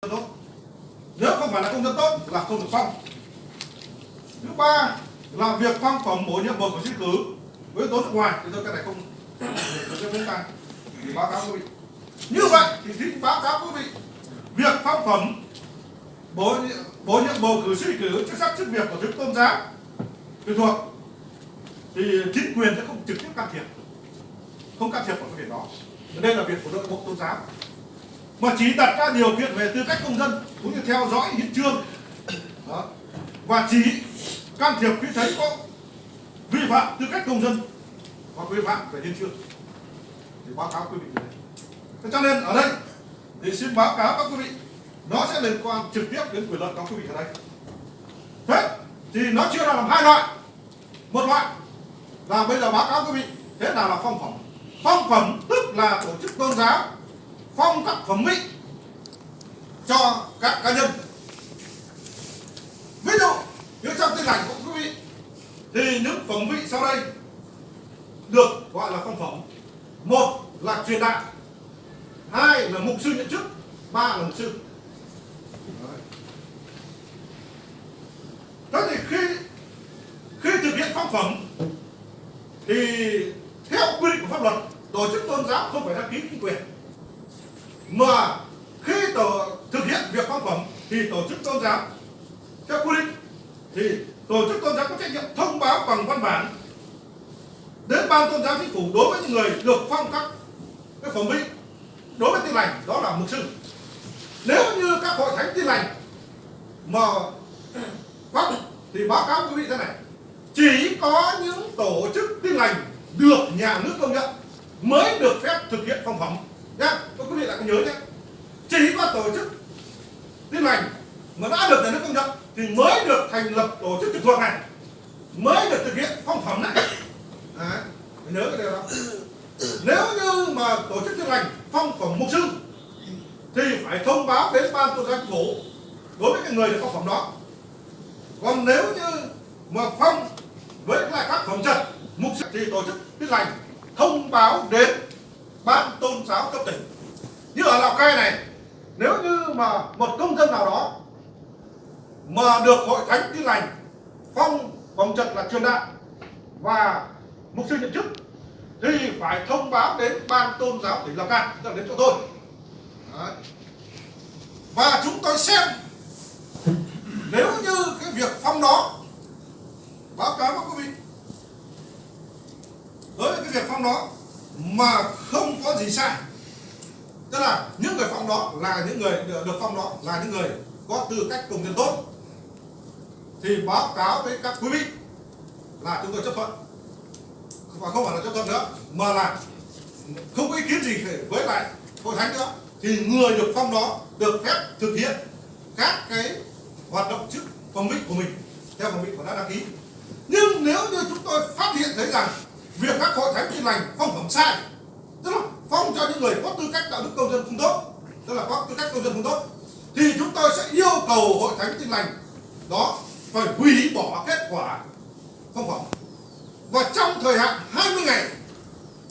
tốt. Nếu không phải là công dân tốt là không được phong. Thứ ba là việc phong phẩm bổ nhiệm bầu cử sĩ cử với yếu tố nước ngoài thì tôi cái này không cho chúng ta thì báo cáo quý vị. Như vậy thì xin báo cáo quý vị việc phong phẩm bổ nhiệm bầu cử sĩ cử chức sắc chức việc của chức tôn giáo tùy thuộc thì chính quyền sẽ không trực tiếp can thiệp, không can thiệp vào cái việc đó. Đây là việc của nội bộ tôn giáo, mà chỉ đặt ra điều kiện về tư cách công dân cũng như theo dõi hiện trường đó. Và chỉ can thiệp khi thấy có vi phạm tư cách công dân hoặc vi phạm về hiện trường thì báo cáo quý vị. Thế cho nên ở đây thì xin báo cáo các quý vị, nó sẽ liên quan trực tiếp đến quyền lợi của quý vị ở đây. Thế thì nó chia ra làm hai loại. Một loại là bây giờ báo cáo quý vị thế nào là phong phẩm. Phong phẩm tức là tổ chức tôn giáo phong các phẩm vị cho các cá nhân. Ví dụ như trong Tin lành của quý vị thì những phẩm vị sau đây được gọi là phong phẩm. Một là truyền đạo, hai là mục sư nhận chức, ba là mục sư. Thế thì khi thực hiện phong phẩm thì theo quy định của pháp luật, tổ chức tôn giáo không phải đăng ký chính quyền, mà khi thực hiện việc phong phẩm thì tổ chức tôn giáo theo quy định thì tổ chức tôn giáo có trách nhiệm thông báo bằng văn bản đến ban tôn giáo chính phủ đối với những người được phong các cái phẩm vị. Đối với Tin lành đó là mục sư. Nếu như các hội thánh Tin lành mà phong thì báo cáo quý vị thế này, chỉ có những tổ chức Tin lành được nhà nước công nhận mới được phép thực hiện phong phẩm nhá. Các quý vị lại có nhớ nhé, chỉ có tổ chức Tin lành mà đã được nhà nước công nhận thì mới được thành lập tổ chức trực thuộc này, mới được thực hiện phong phẩm này. Đấy, nhớ cái điều đó. Nếu như mà tổ chức Tin lành phong phẩm mục sư thì phải thông báo đến ban tôn giáo chính phủ đối với cái người được phong phẩm đó. Còn nếu như mà phong với lại các phẩm trật mục sư thì tổ chức Tin lành thông báo đến ban tôn giáo cấp tỉnh. Như ở Lào Cai này, nếu như mà một công dân nào đó mà được hội thánh Tin lành phong phẩm trật là truyền đạo và mục sư nhận chức thì phải thông báo đến ban tôn giáo tỉnh Lào Cai, tức là đến chỗ tôi. Đấy. Và chúng tôi xem nếu như cái việc phong đó, báo cáo với quý vị, đối với cái việc phong đó mà không có gì sai, tức là những người phong đó là những người được phong đó là những người có tư cách công dân tốt, thì báo cáo với các quý vị là chúng tôi chấp thuận. Và không phải là chấp thuận nữa mà là không có ý kiến gì với lại hội thánh nữa, thì người được phong đó được phép thực hiện các cái hoạt động chức phẩm vị của mình theo phẩm vị của đã đăng ký. Nhưng nếu như chúng tôi phát hiện thấy rằng việc các hội thánh Tin lành phong phẩm sai, tức là phong cho những người có tư cách đạo đức công dân không tốt, tức là có tư cách công dân không tốt, thì chúng tôi sẽ yêu cầu hội thánh Tin lành đó phải hủy bỏ kết quả phong phẩm. Và trong thời hạn 20 ngày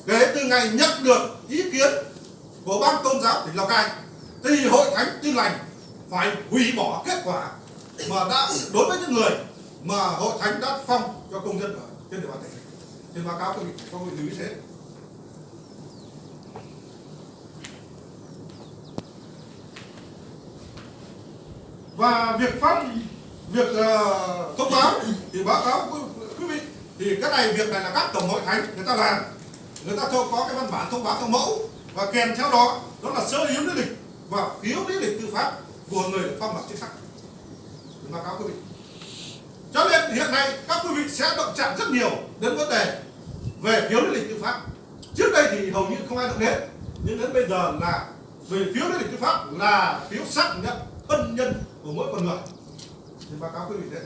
kể từ ngày nhận được ý kiến của ban tôn giáo tỉnh Lào Cai thì hội thánh Tin lành phải hủy bỏ kết quả mà đã đối với những người mà hội thánh đã phong cho công dân ở trên địa bàn tỉnh. Xin báo cáo quý vị có lưu ý thế. Và việc phong, việc thông báo thì báo cáo quý vị thì cái này, việc này là các tổng hội thánh người ta làm, người ta có cái văn bản thông báo theo mẫu và kèm theo đó là sơ yếu lý lịch và phiếu lý lịch tư pháp của người được phong làm chức sắc. Xin báo cáo quý vị. Cho nên hiện nay các quý vị sẽ động chạm rất nhiều đến vấn đề về phiếu lý lịch tư pháp. Trước đây thì hầu như không ai động đến, nhưng đến bây giờ là về phiếu lý lịch tư pháp là phiếu xác nhận ân nhân của mỗi con người. Xin báo cáo quý vị thế.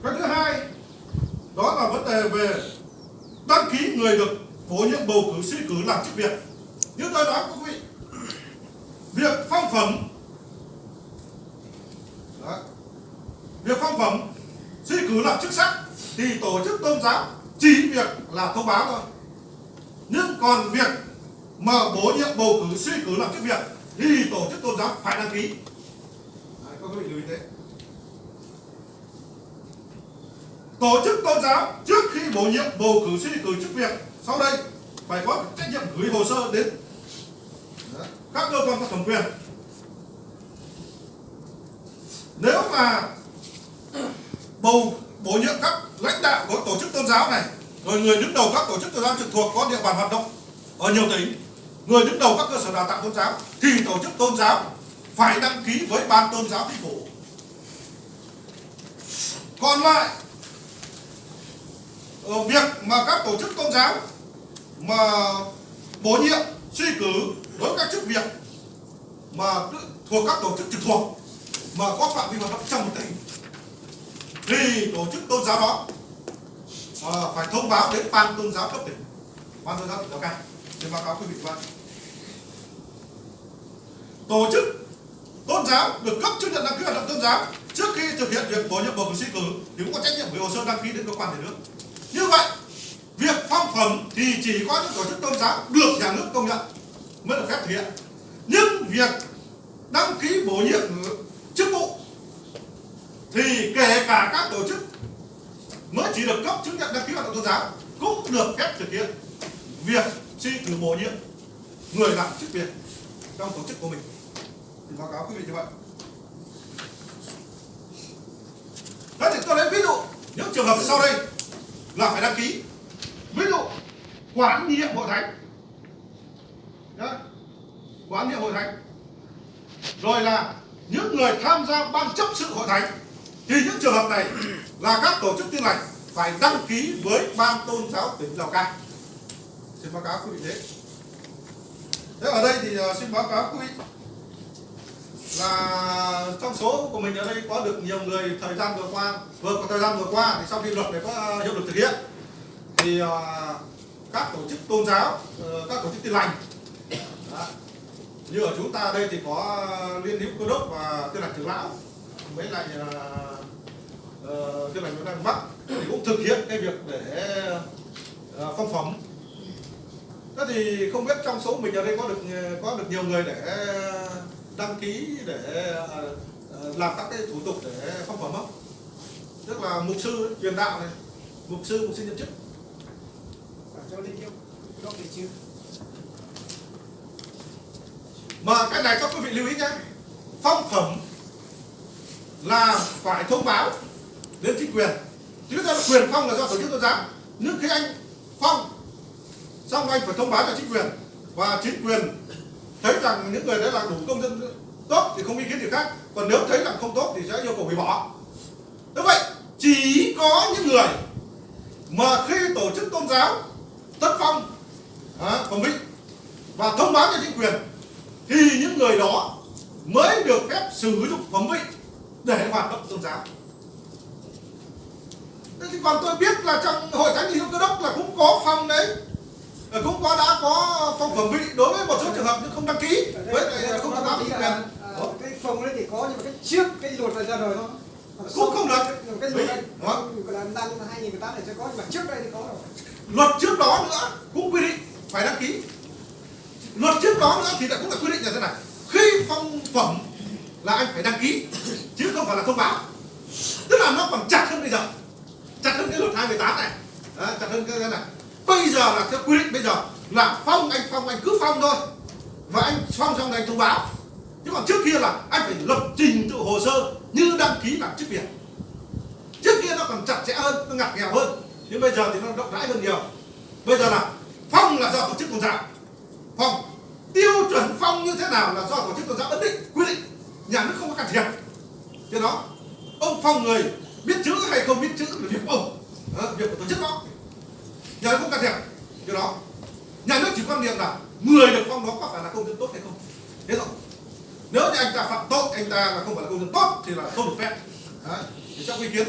Cái thứ hai đó là vấn đề về đăng ký người được bổ nhiệm bầu cử sĩ cử làm chức việc. Như tôi nói với quý vị, việc phong phẩm đó, việc phong phẩm sĩ cử làm chức sắc thì tổ chức tôn giáo chỉ việc là thông báo thôi. Nhưng còn việc mà bổ nhiệm bầu cử suy cử làm chức việc thì tổ chức tôn giáo phải đăng ký. Đấy, các quý vị lưu ý thế. Tổ chức tôn giáo trước khi bổ nhiệm bầu cử suy cử chức việc sau đây phải có trách nhiệm gửi hồ sơ đến các cơ quan có thẩm quyền. Nếu mà bổ nhiệm các lãnh đạo của tổ chức tôn giáo này, rồi người đứng đầu các tổ chức tôn giáo trực thuộc có địa bàn hoạt động ở nhiều tỉnh, người đứng đầu các cơ sở đào tạo tôn giáo, thì tổ chức tôn giáo phải đăng ký với ban tôn giáo chính phủ. Còn lại việc mà các tổ chức tôn giáo mà bổ nhiệm suy cử với các chức việc mà thuộc các tổ chức trực thuộc mà có phạm vi hoạt động trong một tỉnh, thì tổ chức tôn giáo đó phải thông báo đến ban tôn giáo cấp tỉnh, ban tôn giáo tỉnh Lào Cai. Xin báo cáo quý vị và tổ chức tôn giáo được cấp chứng nhận đăng ký hoạt động tôn giáo trước khi thực hiện việc bổ nhiệm bầu cử suy cử thì cũng có trách nhiệm gửi hồ sơ đăng ký đến cơ quan nhà nước. Như vậy, việc phong phẩm thì chỉ có những tổ chức tôn giáo được nhà nước công nhận mới được phép thực hiện. Nhưng việc đăng ký bổ nhiệm chức vụ thì kể cả các tổ chức mới chỉ được cấp chứng nhận đăng ký hoạt động tôn giáo cũng được phép thực hiện việc suy cử bổ nhiệm người làm chức việc trong tổ chức của mình. Thì báo cáo quý vị như vậy. Thế thì tôi lấy ví dụ những trường hợp sau đây là phải đăng ký. Ví dụ quản nhiệm hội thánh, quản nhiệm hội thánh, rồi là những người tham gia ban chấp sự hội thánh, thì những trường hợp này là các tổ chức tin lành phải đăng ký với ban tôn giáo tỉnh Lào Cai. Xin báo cáo quý vị thế. Thế ở đây thì xin báo cáo quý vị là trong số của mình ở đây có được nhiều người thời gian vừa qua thì sau khi luật này có hiệu lực thực hiện thì các tổ chức tôn giáo, các tổ chức tin lành như ở chúng ta đây thì có Liên hữu Cơ đốc và Tin lành Trưởng lão, mấy lại Tin lành Việt Nam Bắc thì cũng thực hiện cái việc để phong phẩm. Thế thì không biết trong số mình ở đây có được nhiều người để đăng ký để làm các cái thủ tục để phong phẩm không? Tức là mục sư truyền đạo này, mục sư nhậm chức. Mà cái này các quý vị lưu ý nhé, phong phẩm là phải thông báo đến chính quyền. Chứ ra là quyền phong là do tổ chức tôn giáo. Nhưng khi anh phong xong anh phải thông báo cho chính quyền, và chính quyền thấy rằng những người đấy là đủ công dân tốt thì không ý kiến gì khác, còn nếu thấy rằng không tốt thì sẽ yêu cầu hủy bỏ. Như vậy chỉ có những người mà khi tổ chức tôn giáo tất phong phẩm vị và thông báo cho chính quyền thì những người đó mới được phép sử dụng phẩm vị để hoạt động tôn giáo. Thế thì còn tôi biết là trong hội thánh Liên hữu Cơ đốc là cũng có phong đấy, cũng đã có phong phẩm vị đối với một số trường hợp nhưng không đăng ký, với lại không thông báo chính quyền. Cái phong đấy thì có, nhưng mà cái trước cái luật này ra đời thôi cũng không được. Cái luật này là năm 2018 này sẽ có, nhưng mà trước đây thì có rồi. Luật trước đó nữa cũng quy định phải đăng ký. Luật trước đó nữa thì cũng là quy định là thế này: khi phong phẩm là anh phải đăng ký chứ không phải là thông báo. Tức là nó còn chặt hơn bây giờ, chặt hơn cái luật 2018 này. Chặt hơn cái này. Bây giờ là theo quy định bây giờ là phong anh cứ phong thôi, và anh phong xong rồi anh thông báo. Chứ còn trước kia là anh phải lập trình tự hồ sơ như đăng ký làm chức việc. Trước kia nó còn chặt chẽ hơn, nó ngặt nghèo hơn, nhưng bây giờ thì nó rộng rãi hơn nhiều. Bây giờ là phong là do tổ chức tôn giáo phong, tiêu chuẩn phong như thế nào là do tổ chức tôn giáo ấn định quy định, nhà nước không có can thiệp. Cho đó ông phong người biết chữ hay không biết chữ là việc của ông, việc của tổ chức đó, nhà nước không can thiệp. Cho đó nhà nước chỉ quan niệm là người được phong đó có phải là công dân tốt hay không. Thế rồi nếu như anh ta phạm tội, anh ta là không phải là công dân tốt thì là không được phép. Thì trong ý kiến.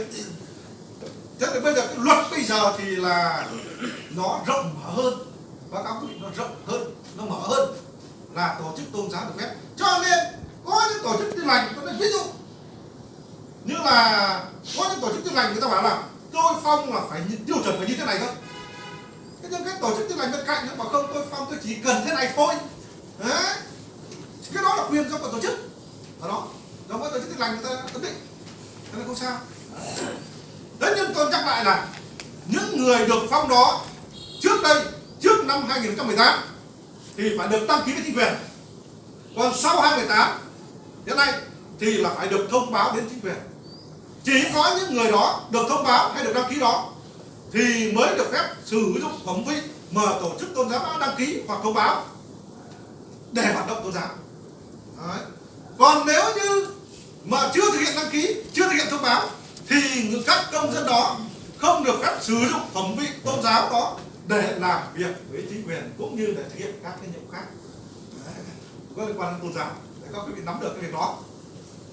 Thế thì bây giờ cái luật bây giờ thì là nó rộng mở hơn, báo cáo quý vị, nó rộng hơn, nó mở hơn là tổ chức tôn giáo được phép. Cho nên có những tổ chức tin lành, tôi nói ví dụ như là có những tổ chức tin lành người ta bảo là tôi phong là phải tiêu chuẩn phải như thế này thôi. Thế nhưng cái tổ chức tin lành bên cạnh nó bảo không, tôi phong tôi chỉ cần thế này thôi. Đấy. Cái đó là quyền do tổ chức. Đó. Đó mỗi tổ chức tin lành người ta quyết định. Thế nên không sao. Thế nhưng tôi nhắc lại là những người được phong đó trước đây, trước năm 2018 thì phải được đăng ký với chính quyền. Còn sau 2018 hiện nay thì là phải được thông báo đến chính quyền. Chỉ có những người đó được thông báo hay được đăng ký đó thì mới được phép sử dụng phẩm vị mà tổ chức tôn giáo đã đăng ký hoặc thông báo để hoạt động tôn giáo. Đấy. Còn nếu như mà chưa thực hiện đăng ký, chưa thực hiện thông báo thì các công dân đó không được phép sử dụng phẩm vị tôn giáo đó để làm việc với chính quyền cũng như để thực hiện các cái nhiệm vụ khác có liên quan đến tôn giáo, để các quý vị nắm được cái việc đó.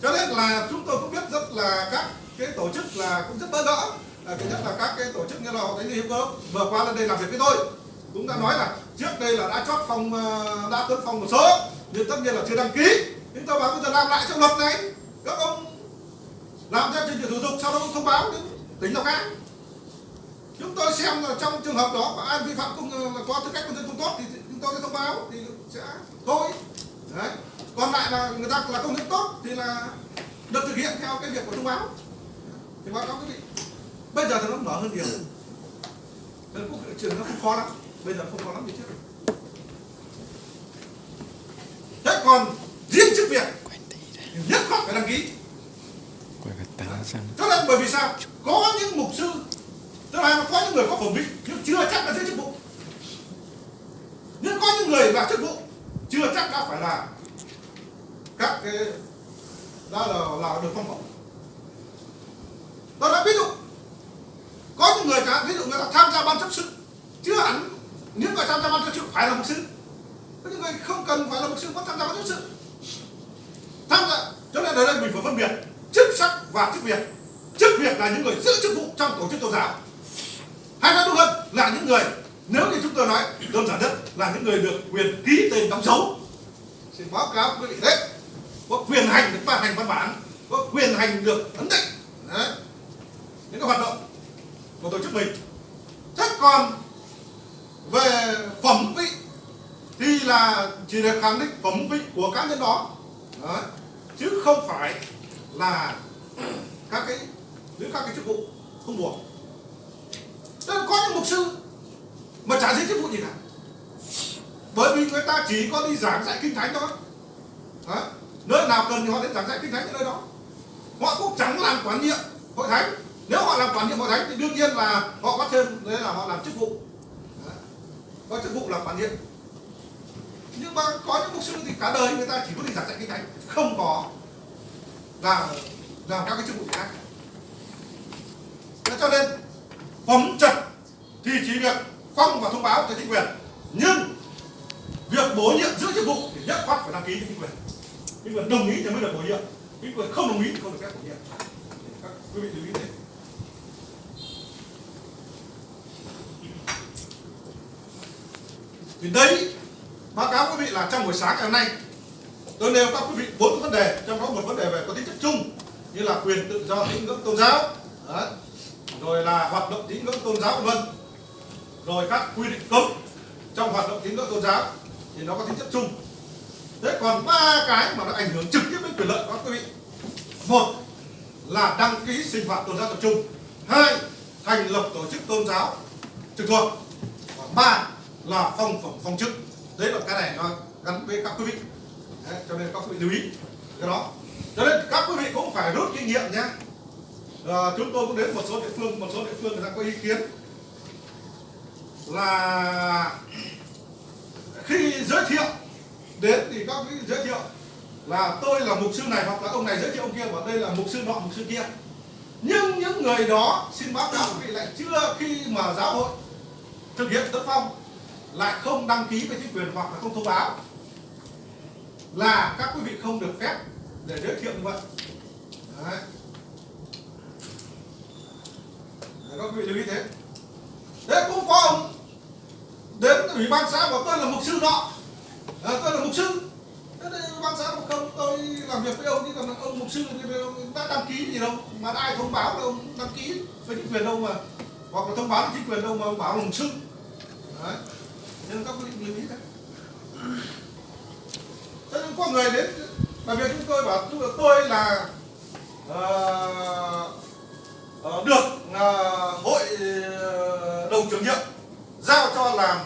Cho nên là chúng tôi cũng biết rất là các cái tổ chức là cũng rất bỡ ngỡ. Thứ nhất là các cái tổ chức như là Hội Thánh Liên Hiệp Cơ đốc vừa qua lên đây làm việc với tôi cũng đã nói là trước đây là đã chót phong, đã tuân phong một số nhưng tất nhiên là chưa đăng ký. Nhưng tôi bảo bây giờ làm lại theo luật này, các ông làm theo trình tự thủ tục sau đó thông báo đến tỉnh Lào Cai. Chúng tôi xem là trong trường hợp đó có ai vi phạm không, là có tư cách công dân không tốt thì chúng tôi sẽ thông báo thì sẽ thôi. Đấy. Còn lại là người ta là công dân tốt thì là được thực hiện theo cái việc của thông báo. Thì báo cáo quý vị. Bây giờ thì nó mở hơn nhiều. Nên trường nó không khó lắm. Bây giờ không khó lắm như trước. Thế còn riêng chức việc nhất khoát phải đăng ký. Cho nên bởi vì sao? Có những mục sư, tức là có những người có phẩm vị nhưng chưa chắc là giữ chức vụ. Nhưng có những người là chức vụ chưa chắc đã phải là các cái đó là được phong phỏng. Tôi nói ví dụ có những người ví dụ người ta tham gia ban chấp sự chưa hẳn những người tham gia ban chấp sự phải là mục sư. Có những người không cần phải là mục sư vẫn tham gia ban chấp sự. Tham gia cho nên ở đây mình phải phân biệt chức sắc và chức việc. Chức việc là những người giữ chức vụ trong tổ chức tôn giáo. Hay nói đúng hơn là những người, nếu như chúng tôi nói đơn giản nhất là những người được quyền ký tên đóng dấu. Xin báo cáo quý vị đấy, có quyền hành được ban hành văn bản, có quyền hành được ấn định. Đấy. Những cái hoạt động của tổ chức mình. Thế còn về phẩm vị thì là chỉ để khẳng định phẩm vị của cá nhân đó. Đấy. Chứ không phải là các cái chức vụ không buộc. Nên có những mục sư mà chả giữ chức vụ gì cả, bởi vì người ta chỉ có đi giảng dạy kinh thánh thôi. Đấy. Nơi nào cần thì họ đến giảng dạy kinh thánh ở nơi đó. Họ cũng chẳng làm quản nhiệm hội thánh. Nếu họ làm quản nhiệm hội thánh thì đương nhiên là họ có thêm, đấy là họ làm chức vụ. Đấy. Có chức vụ là quản nhiệm. Nhưng mà có những mục sư thì cả đời người ta chỉ có đi giảng dạy kinh thánh, không có làm các cái chức vụ khác. Thế cho nên phẩm chất thì chỉ việc phong và thông báo cho chính quyền, nhưng việc bổ nhiệm giữ chức vụ thì nhất khoát phải đăng ký với chính quyền. Chính quyền đồng ý thì mới được bổ nhiệm, chính quyền không đồng ý thì không được phép bổ nhiệm. Các quý vị lưu ý thế. Thì đấy, báo cáo quý vị là trong buổi sáng ngày hôm nay tôi nêu các quý vị 4 vấn đề, trong đó một vấn đề về có tính chất chung như là quyền tự do tín ngưỡng tôn giáo. Đấy. Rồi là hoạt động tín ngưỡng tôn giáo v.v. Rồi các quy định cấm trong hoạt động tín ngưỡng tôn giáo thì nó có tính chất chung. Thế còn 3 cái mà nó ảnh hưởng trực tiếp đến quyền lợi của các quý vị. Một là đăng ký sinh hoạt tôn giáo tập trung. 2 thành lập tổ chức tôn giáo trực thuộc. Và 3 là phong chức. Đấy là cái này nó gắn với các quý vị. Đấy, cho nên các quý vị lưu ý cái đó. Cho nên các quý vị cũng phải rút kinh nghiệm nhé. Chúng tôi cũng đến một số địa phương người ta có ý kiến là khi giới thiệu đến thì các quý vị giới thiệu là tôi là mục sư này, hoặc là ông này giới thiệu ông kia và đây là mục sư nọ mục sư kia. Nhưng những người đó xin báo cáo quý vị lại chưa khi mà giáo hội thực hiện tấn phong lại không đăng ký với chính quyền hoặc là không thông báo, là các quý vị không được phép để giới thiệu như vậy. Đấy. Các quý vị lưu ý thế. Thế cũng có ông đến ủy ban xã bảo tôi là mục sư nọ, tôi là mục sư, Thế nên ban xã một không tôi làm việc với ông, chứ còn ông mục sư thì ông đã đăng ký gì đâu mà ai thông báo đâu, ông đăng ký với chính quyền đâu mà, hoặc là thông báo với chính quyền đâu mà ông bảo là mục sư. Đấy. Nên các quý vị lưu ý đấy. Thế nên có người đến làm việc chúng tôi bảo tôi là được hội đồng chủ nhiệm giao cho làm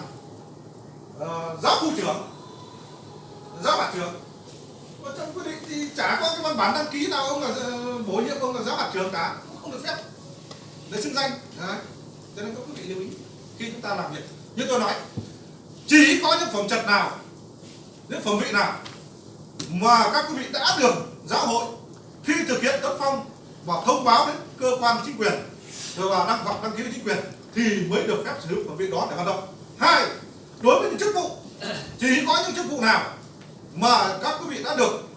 giáo khu trưởng, giáo hạt trưởng. Và trong quy định thì chả có cái văn bản đăng ký nào ông là bổ nhiệm ông là giáo hạt trưởng cả, không được phép để xưng danh. Đấy. Cho nên các quý vị lưu ý khi chúng ta làm việc. Như tôi nói, chỉ có những phẩm chất nào, những phẩm vị nào mà các quý vị đã được giáo hội khi thực hiện đất phong và thông báo đến cơ quan chính quyền rồi là đăng ký với chính quyền thì mới được phép sử dụng phẩm vị đó để hoạt động. Hai, đối với những chức vụ, chỉ có những chức vụ nào mà các quý vị đã được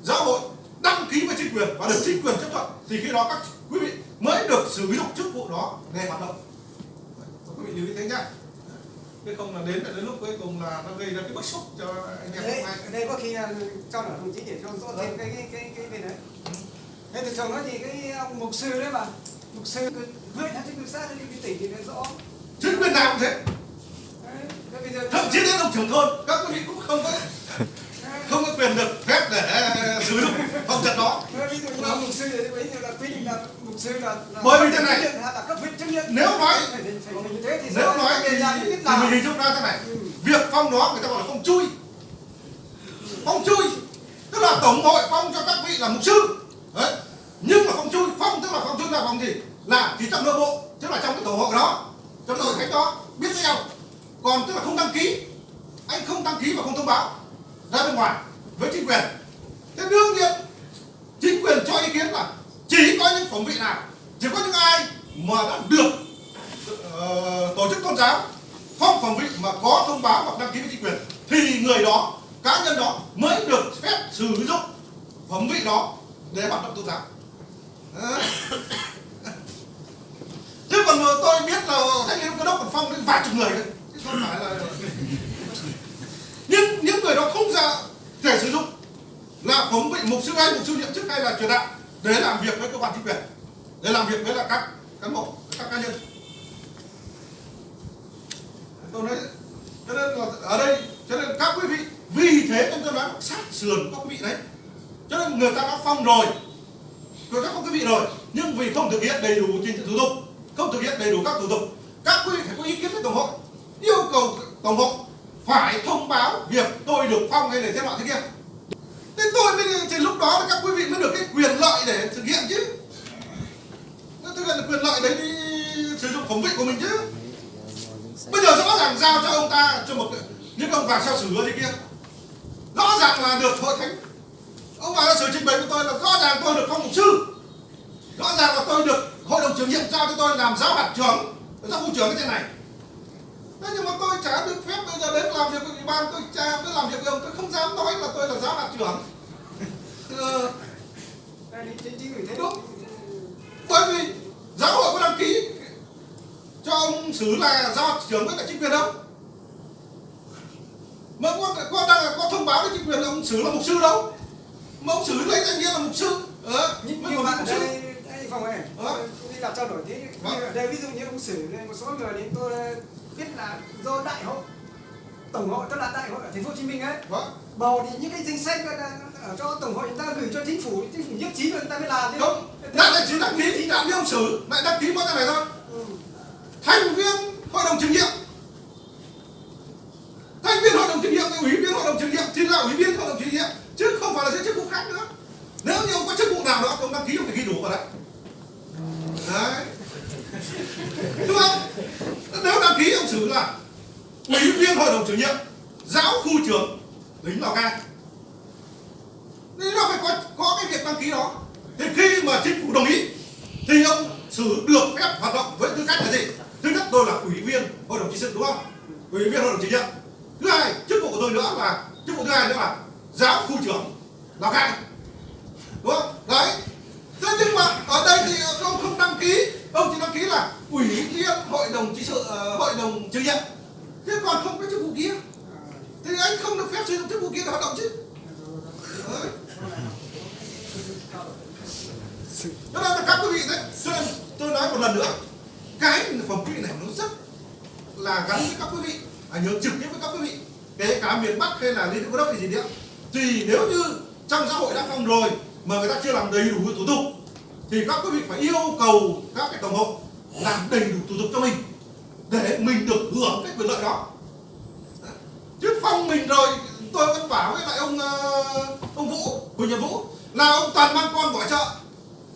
giáo hội đăng ký với chính quyền và được chính quyền chấp thuận thì khi đó các quý vị mới được sử dụng chức vụ đó để hoạt động. Các quý vị lưu ý thế nhá. Thế không là đến lúc cuối cùng là nó gây ra cái bức xúc cho anh em Đấy, hôm nay. ở đây có khi là cho đổi đồng chí để cho rõ thêm cái bên đấy. Thế thì thường nói thì cái ông mục sư đấy mà, mục sư huyện hay chính quyền xã hay cái tỉnh thì nó rõ. Chính quyền nào cũng thế. Đấy, bây giờ Thậm chí đến ông trưởng thôn các quý vị cũng không có quyền được phép để sử dụng phẩm chất đó. ví dụ như là mục sư thì bây giờ là quy định là mục sư là Bởi vì thế này, là cấp huyện chứng nhận. nếu nói phải như thế thì nếu nói thì mình hình dung ra thế này, việc phong đó người ta gọi là phong chui. Phong chui tức là tổng hội phong cho các vị là mục sư. Đấy. Nhưng mà phong chui tức là phong chui là phong gì? Là chỉ trong nội bộ, tức là trong cái tổ hội đó, trong nội khách đó biết với nhau. Còn tức là không đăng ký, anh không đăng ký và không thông báo ra bên ngoài với chính quyền. Thế đương nhiên chính quyền cho ý kiến là chỉ có những phẩm vị nào, chỉ có những ai mà đã được tổ chức tôn giáo phong phẩm vị mà có thông báo hoặc đăng ký với chính quyền thì người đó, cá nhân đó mới được phép sử dụng phẩm vị đó để hoạt động tôn giáo. Chứ còn tôi biết là thanh niên cơ đốc còn phong đến vài chục người đấy, chứ không phải là nhưng những người đó không ra thể sử dụng là phẩm vị mục sư hay mục sư nhiệm chức hay là truyền đạo để làm việc với cơ quan chính quyền, để làm việc với là các cán bộ, các cá nhân. Tôi nói cho nên là ở đây, cho nên các quý vị vì thế nên tôi nói sát sườn các quý vị đấy. Cho nên người ta đã phong rồi, người ta phong quý vị rồi, nhưng vì không thực hiện đầy đủ trình tự thủ tục, không thực hiện đầy đủ các thủ tục, các quý vị phải có ý kiến với tổng hội, yêu cầu tổng hội phải thông báo việc tôi được phong hay là thế nọ thế kia. Thế tôi mới thì lúc đó các quý vị mới được cái quyền lợi để thực hiện chứ. Thực hiện được quyền lợi đấy đi sử dụng phẩm vị của mình chứ. Bây giờ rõ ràng giao cho ông ta cho một những ông vàng sao sửa gì kia, rõ ràng là được hội thánh. Ông vàng sao sửa trình bày với tôi là rõ ràng tôi được phong mục sư, rõ ràng là tôi được hội đồng trưởng nhiệm giao cho tôi làm giáo hạt trưởng, giáo khu trưởng cái trên này. Thế nhưng mà tôi chả được phép bây giờ đến làm việc với ủy ban, tôi chả cứ làm việc với ông, tôi không dám nói là tôi là giáo hạt trưởng. Đúng. Bởi vì giáo hội có đăng ký cho ông xử là giáo hạt trưởng với lại chính quyền đâu. Mà có thông báo với chính quyền là ông xử là mục sư đâu. Mà ông xử lấy danh nghĩa là mục sư. Nhưng mà ở đây phòng này, đi làm trao đổi thế. Ở đây ví dụ như ông xử một số người đến tôi biết là do đại hội, tổng hội tức là đại hội ở thành phố Hồ Chí Minh ấy, bầu thì những cái danh sách ở cho tổng hội người ta gửi cho chính phủ nhất trí rồi người ta mới làm. Không, lại chỉ đăng ký đảng viên ông xử, lại đăng ký mỗi cái này thôi. Thành viên hội đồng chủ nhiệm, thành viên hội đồng chủ nhiệm, ủy viên hội đồng chủ nhiệm thì là ủy viên hội đồng chủ nhiệm, chứ không phải là những chức vụ khác nữa. Nếu như ông có chức vụ nào đó ông đăng ký ông phải ghi đủ vào đấy. Đấy. Đúng không? Nếu đăng ký ông xử là ủy viên hội đồng chủ nhiệm, giáo khu trưởng tỉnh Lào Cai, thì nó phải có cái việc đăng ký đó. Thì khi mà chính phủ đồng ý thì ông xử được phép hoạt động với tư cách là gì? Thứ nhất tôi là ủy viên hội đồng trị sự, đúng không? Ủy viên hội đồng chủ nhiệm. Thứ hai, chức vụ của tôi nữa là chức vụ thứ hai nữa là giáo khu trưởng Lào Cai, đúng không? Đấy. Thế nhưng mà ở đây thì ông không đăng ký, ông chỉ đăng ký là ủy viên hội đồng trị sự, hội đồng chủ nhiệm, chứ còn không có chức vụ kia. Thì anh không được phép sử dụng chức vụ kia để hoạt động chứ. Cho nên là các quý vị đấy, cho nên tôi nói một lần nữa, cái phòng kỹ này nó rất là gắn với các quý vị, ảnh hưởng trực tiếp với các quý vị, kể cả miền Bắc hay là Liên Hiệp Quốc hay gì nữa. Thì nếu như trong xã hội đã phong rồi mà người ta chưa làm đầy đủ thủ tục thì các quý vị phải yêu cầu các cái tổng hội làm đầy đủ thủ tục cho mình để mình được hưởng cái quyền lợi đó. Chứ phong mình rồi tôi vẫn bảo với lại ông Vũ, Huỳnh Nhật Vũ là ông toàn mang con bỏ chợ.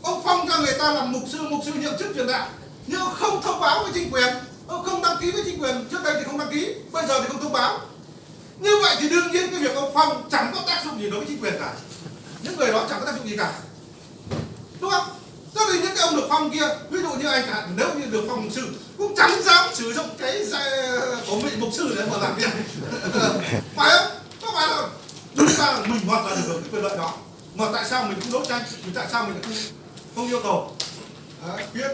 Ông phong cho người ta làm mục sư nhậm chức truyền đạo nhưng ông không thông báo với chính quyền, ông không đăng ký với chính quyền. Trước đây thì không đăng ký, bây giờ thì không thông báo. Như vậy thì đương nhiên cái việc ông phong chẳng có tác dụng gì đối với chính quyền cả, những người đó chẳng có tác dụng gì cả, đúng không? Cho nên những cái ông được phong kia, ví dụ như anh cả, nếu như được phong mục sư cũng chẳng dám sử dụng cái của vị mục sư để mà làm việc. Phải không? Có phải là chúng ta mình hoàn toàn được hưởng cái quyền lợi đó, mà tại sao mình không đấu tranh, tại sao mình lại không yêu cầu biết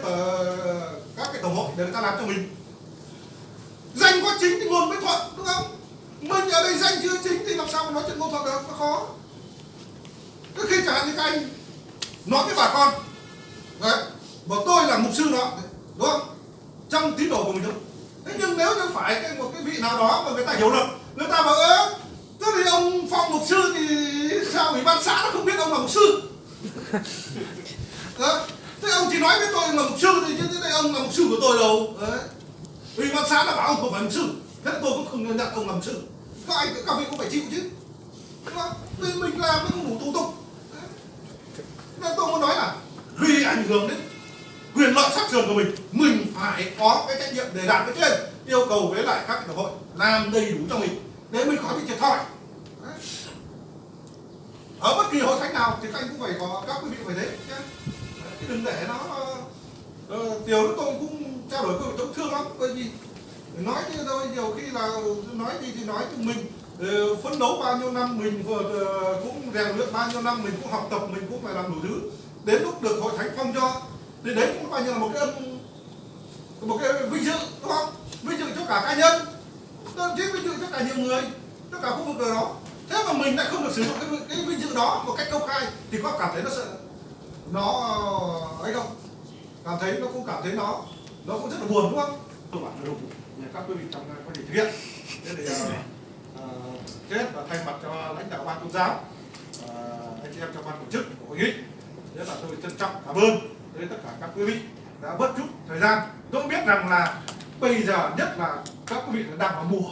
các cái tổng hội để người ta làm cho mình? Danh có chính thì ngôn mới thuận, đúng không? Mình ở đây danh chưa chính thì làm sao mà nói chuyện ngôn thuận được, nó khó. Cứ khi chẳng hạn như các anh nói với bà con đấy, bảo tôi là mục sư đó, đúng không? Trong tín đồ của mình đúng. Thế nhưng nếu như phải một cái vị nào đó mà người ta hiểu được, người ta bảo thế thì ông phong mục sư thì sao ủy ban xã nó không biết ông là mục sư? Thế ông chỉ nói với tôi là mục sư thì chứ thế này ông là mục sư của tôi đâu? Đấy. Ủy ban xã nó bảo ông không phải mục sư, thế tôi cũng không nhận ông là mục sư. Các vị cũng phải chịu chứ, đúng không? Vì mình làm nó không đủ thủ tục. Nên tôi muốn nói là vì ảnh hưởng đến quyền lợi sát sườn của mình phải có cái trách nhiệm để đạt cái trên yêu cầu với lại các tổ hội làm đầy đủ cho mình để mình khỏi bị thiệt thòi. Ở bất kỳ hội thánh nào thì các anh cũng phải có, các quý vị phải thế nhé. Đừng để nó điều đó tôi cũng trao đổi với tôi cũng thương lắm, bởi vì nói như tôi nhiều khi là nói gì thì nói chúng mình phấn đấu bao nhiêu năm, mình vừa cũng rèn luyện bao nhiêu năm, mình cũng học tập, mình cũng phải làm đủ thứ, đến lúc được hội thánh phong cho thì đấy cũng coi như là một cái vinh dự, đúng không? Vinh dự cho cả cá nhân, chứ vinh dự cho cả nhiều người, cho cả khu vực đời đó. Thế mà mình lại không được sử dụng cái vinh dự đó một cách công khai thì có cảm thấy nó ấy không? Cảm thấy nó cũng rất là buồn, đúng không? Tôi bảo là đủ các quý vị trong quá trình thực hiện. Thế thì chết và thay mặt cho lãnh đạo ban tôn giáo, anh chị em trong ban tổ chức của hội nghị, rất là tôi trân trọng cảm ơn đến tất cả các quý vị đã bớt chút thời gian. Tôi biết rằng là bây giờ nhất là các quý vị đang vào mùa,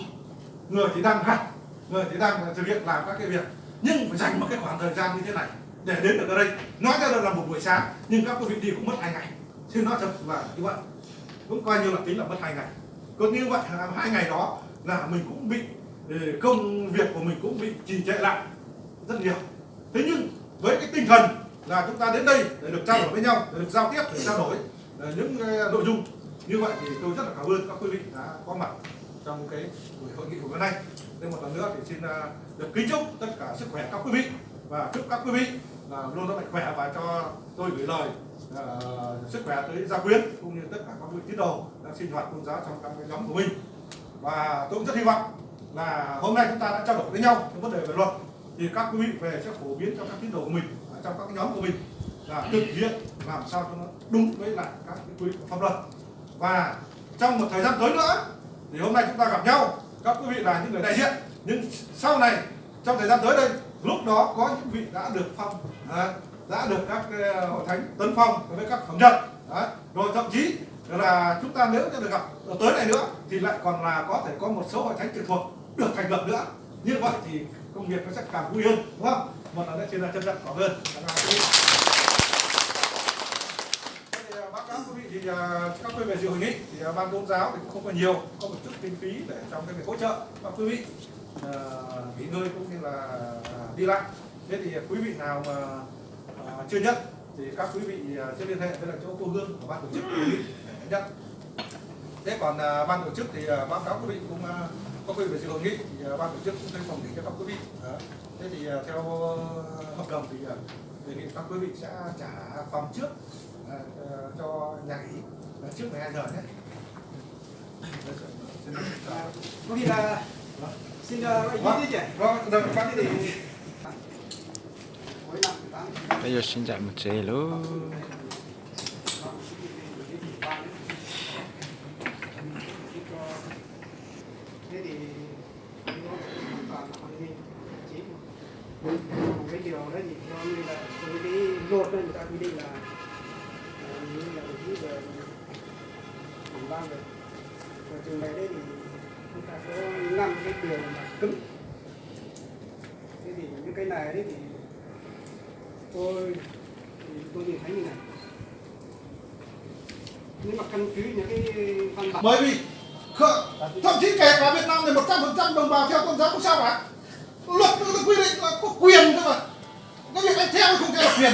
người thì đang học, người thì đang thực hiện làm các cái việc, nhưng phải dành một cái khoảng thời gian như thế này để đến được ở đây. Nói ra là một buổi sáng nhưng các quý vị đi cũng mất 2 ngày, thì nó thật là như vậy, cũng coi như là tính là mất 2 ngày. Còn như vậy 2 ngày đó là mình cũng bị công việc của mình cũng bị trì trệ lại rất nhiều. Thế nhưng với cái tinh thần là chúng ta đến đây để được trao đổi với nhau, để được giao tiếp, để trao đổi những nội dung như vậy, thì tôi rất là cảm ơn các quý vị đã có mặt trong cái buổi hội nghị của hôm nay. Nên một lần nữa thì xin được kính chúc tất cả sức khỏe các quý vị và chúc các quý vị là luôn mạnh khỏe, và cho tôi gửi lời sức khỏe tới gia quyến cũng như tất cả các vị tín đồ đang sinh hoạt tôn giáo trong các cái nhóm của mình. Và tôi cũng rất hy vọng là hôm nay chúng ta đã trao đổi với nhau trong vấn đề về luật, thì các quý vị về sẽ phổ biến cho các tín đồ của mình trong các cái nhóm của mình là thực hiện làm sao cho nó đúng với lại các cái quy định của pháp luật. Và trong một thời gian tới nữa thì hôm nay chúng ta gặp nhau, các quý vị là những người đại diện, nhưng sau này trong thời gian tới đây, lúc đó có những vị đã được phong, đã được các hội thánh tấn phong với các phẩm chất, rồi thậm chí là chúng ta nếu như được gặp tới này nữa thì lại còn là có thể có một số hội thánh trực thuộc được thành lập nữa. Như vậy thì công việc nó sẽ càng vui hơn, đúng không? Một lần nữa xin chân trọng cảm ơn. Báo cáo quý vị thì các quý vị về dự hội nghị thì ban tôn giáo thì cũng không có nhiều, có một chút kinh phí để trong cái việc hỗ trợ các quý vị nghỉ ngơi cũng như là đi lại. Thế thì quý vị nào mà chưa nhận thì các quý vị sẽ liên hệ với lại chỗ cô Hương của ban tổ chức hội nghị để nhận. Thế còn ban tổ chức thì báo cáo quý vị cũng có quý vị về dự hội nghị thì ban tổ chức cũng sẽ phòng nghỉ cho các quý vị. Thế thì theo hợp đồng thì đề nghị các quý vị sẽ trả phòng trước cho nhà nghỉ trước 12 giờ nhé. Có gì là xin anh đi chứ? Vâng, được, bác đi. Bây giờ xin chào một chế luôn. thế thì nó hoàn toàn là hoàn minh chính cái điều đấy thì nó như là cái luật đấy người ta quy định là như là một về ủy ban về và trường này đấy thì chúng ta có 5 cái điều mà cấm. Thế thì những cái này đấy thì tôi nhìn thấy như này, nhưng mà căn cứ những cái văn bản Bởi vì thậm chí kể cả Việt Nam này 100% đồng bào theo tôn giáo không sao cả, luật nó quy định là có quyền cơ mà, cái việc anh theo hay không theo là quyền,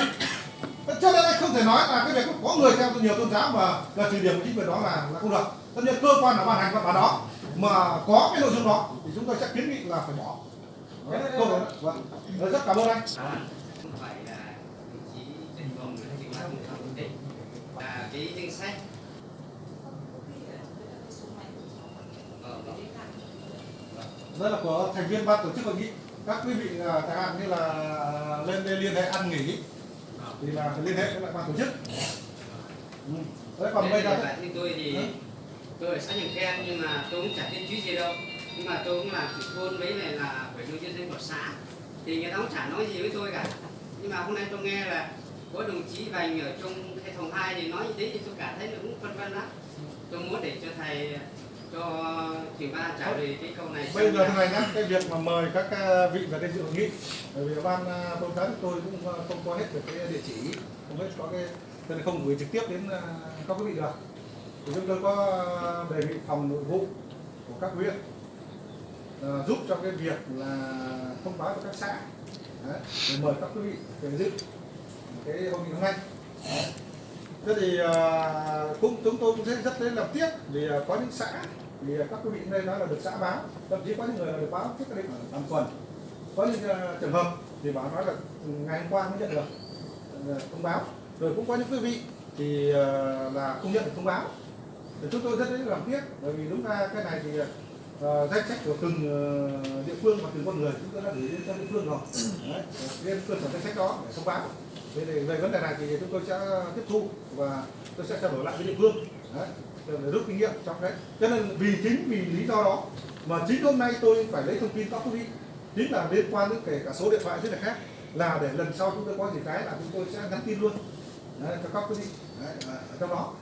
cho nên anh không thể nói là cái việc có người theo nhiều tôn giáo mà là trừ điểm của chính quyền đó là không được. Tất nhiên cơ quan nào ban hành văn bản đó mà có cái nội dung đó thì chúng tôi sẽ kiến nghị là phải bỏ. Câu đấy, vâng. Rất cảm ơn anh. Không phải là vị trí tỉnh vùng hay chính là không tỉnh, là cái danh sách. Đây là của thành viên ban tổ chức hội nghị. Các quý vị chẳng hạn như là lên đây liên hệ ăn nghỉ thì là phải liên hệ với lại ban tổ chức. Đấy, còn bây giờ bản thân tôi thì tôi ở xã Nhật Khen nhưng mà tôi cũng chả tiên chú gì đâu, nhưng mà tôi cũng là chủ thôn với này là phải đối nhân dân của xã thì người ta cũng chả nói gì với tôi cả. Nhưng mà hôm nay tôi nghe là có đồng chí Vành ở trong cái phòng 2 thì nói như thế thì tôi cảm thấy là cũng phân vân lắm. Tôi muốn để cho thầy cho trưởng ban trả lời cái câu này. bây giờ thế này nhá, cái việc mà mời các vị vào đây dự hội nghị, bởi vì ban tôn giáo tôi cũng không có hết được cái địa chỉ, không hết có cái, cho nên không gửi trực tiếp đến các quý vị được. Thì chúng tôi có đề nghị phòng nội vụ của các huyện giúp cho cái việc là thông báo cho các xã. Đấy, để mời các quý vị về dự cái hội nghị hôm nay. Thế thì chúng tôi cũng sẽ rất đến làm tiếp vì có những xã thì các quý vị đây nói là được xã báo, thậm chí có những người là được báo trước định ở tầm tuần, có những trường hợp thì báo nói là ngày hôm qua mới nhận được thông báo, rồi cũng có những quý vị thì là không nhận được thông báo. Thì chúng tôi rất đến làm tiếp bởi vì đúng ra cái này thì danh sách của từng địa phương và từng con người chúng tôi đã gửi đến cho địa phương rồi. Đấy, lên cơ sở danh sách đó để thông báo. Về vấn đề này thì chúng tôi sẽ tiếp thu và tôi sẽ trao đổi lại với địa phương. Đấy, để rút kinh nghiệm trong đấy. Cho nên vì lý do đó mà chính hôm nay tôi phải lấy thông tin các quý vị, chính là liên quan đến kể cả số điện thoại rất là khác, là để lần sau chúng tôi có gì cái là chúng tôi sẽ nhắn tin luôn đấy, cho các quý vị ở trong đó.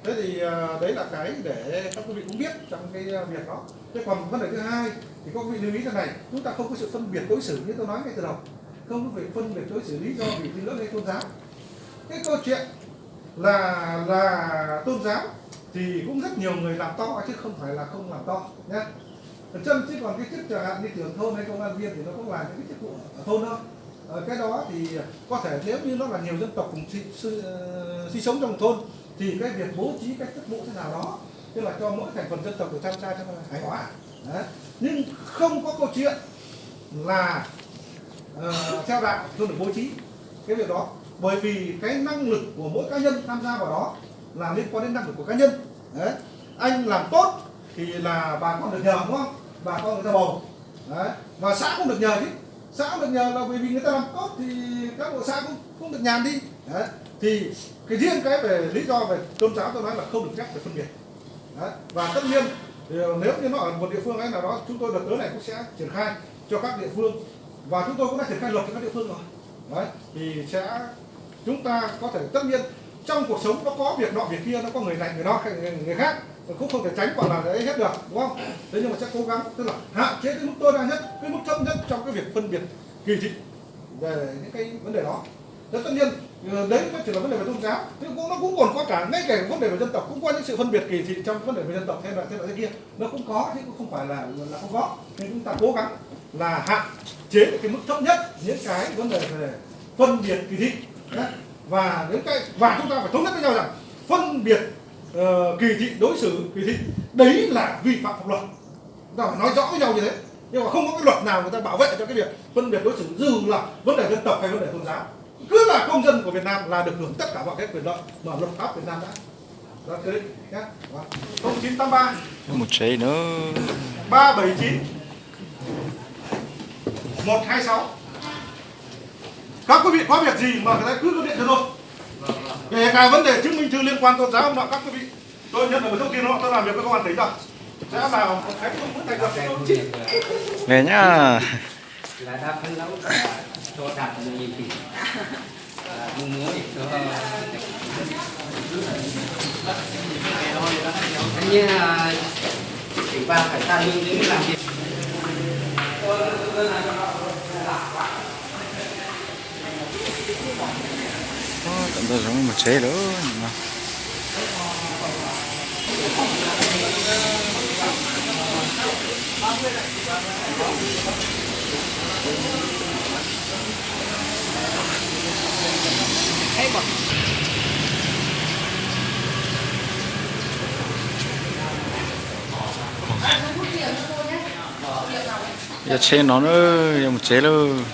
Thế thì đấy là cái để các quý vị cũng biết trong cái việc đó. Thế còn vấn đề thứ hai thì các quý vị lưu ý thế này, chúng ta không có sự phân biệt đối xử như tôi nói ngay từ đầu, không có việc phân biệt đối xử lý do vì tín ngưỡng hay tôn giáo. Cái câu chuyện là tôn giáo thì cũng rất nhiều người làm to chứ không phải là không làm to nhé. Chân chứ còn cái chức chẳng hạn như trưởng thôn hay công an viên thì nó cũng là những cái chức vụ ở thôn thôi. Cái đó thì có thể nếu như nó là nhiều dân tộc cùng sinh sống trong một thôn thì cái việc bố trí cái chức vụ thế nào đó, tức là cho mỗi thành phần dân tộc được tham gia trong hài hòa. Nhưng không có câu chuyện là theo đạo không được bố trí cái việc đó, bởi vì cái năng lực của mỗi cá nhân tham gia vào đó là liên quan đến năng lực của cá nhân. Đấy, anh làm tốt thì là bà con được nhờ, đúng không? Bà con người ta bầu. Đấy, và xã cũng được nhờ chứ. Xã cũng được nhờ là bởi vì người ta làm tốt thì các bộ xã cũng được nhàn đi. Đấy, thì cái riêng cái về lý do về tôn giáo tôi nói là không được phép để phân biệt. Đấy, và tất nhiên nếu như nó ở một địa phương ấy nào đó, chúng tôi đợt tới này cũng sẽ triển khai cho các địa phương và chúng tôi cũng đã triển khai luật cho các địa phương rồi. Đấy, thì chúng ta có thể tất nhiên trong cuộc sống nó có việc nọ việc kia, nó có người này người nọ người khác, cũng không thể tránh còn là đấy hết được, đúng không? Thế nhưng mà sẽ cố gắng tức là hạn chế cái mức tối đa nhất, cái mức thấp nhất trong cái việc phân biệt kỳ thị về những cái vấn đề đó. Thế tất nhiên đấy nó chỉ là vấn đề về tôn giáo, nhưng nó cũng còn có cả ngay cả vấn đề về dân tộc, cũng có những sự phân biệt kỳ thị trong vấn đề về dân tộc thế này thế kia, nó cũng có chứ cũng không phải là không có. Nhưng chúng ta cố gắng là hạn chế được cái mức thấp nhất những cái vấn đề về phân biệt kỳ thị. Đấy, và chúng ta phải thống nhất với nhau rằng phân biệt kỳ thị, đối xử kỳ thị đấy là vi phạm pháp luật. Chúng ta phải nói rõ với nhau như thế, nhưng mà không có cái luật nào người ta bảo vệ cho cái việc phân biệt đối xử dù là vấn đề dân tộc hay vấn đề tôn giáo. Cứ là công dân của Việt Nam là được hưởng tất cả mọi cái quyền lợi mà luật pháp Việt Nam đã quy định nhé. 0983 một chế nữa 379 126 các quý vị có việc gì mà người ta cứ gọi điện cho tôi. Kể cả vấn đề chứng minh thư liên quan tôn giáo mà các quý vị, tôi nhận được một thông tin họ tôi làm việc với công an tỉnh rồi, sẽ làm một cái không muốn thành lập Về nhá. là đa phân lâu cho đạt nhiều thì mong muốn thì như là chỉ ba phải ta lương đến làm việc. Tận ta giống một chế nữa. Giờ chế nó nữa, giờ một chế luôn.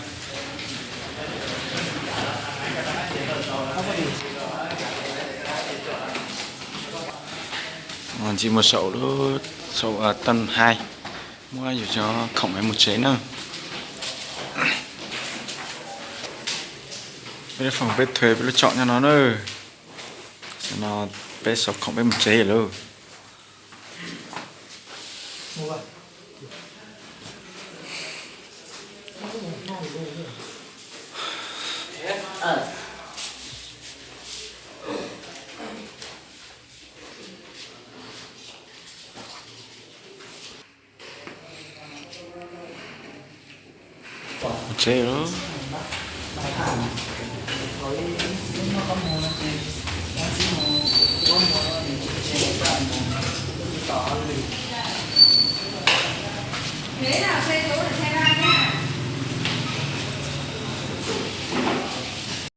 Còn chỉ một sậu nữa, sậu ở tầng 2. Mua dù cho khổng em một chế nữa. Bây giờ phòng bếp thuê bây giờ chọn cho nó nữa. Cho nó bếp sọc khổng em một chế luôn. Một chế đó.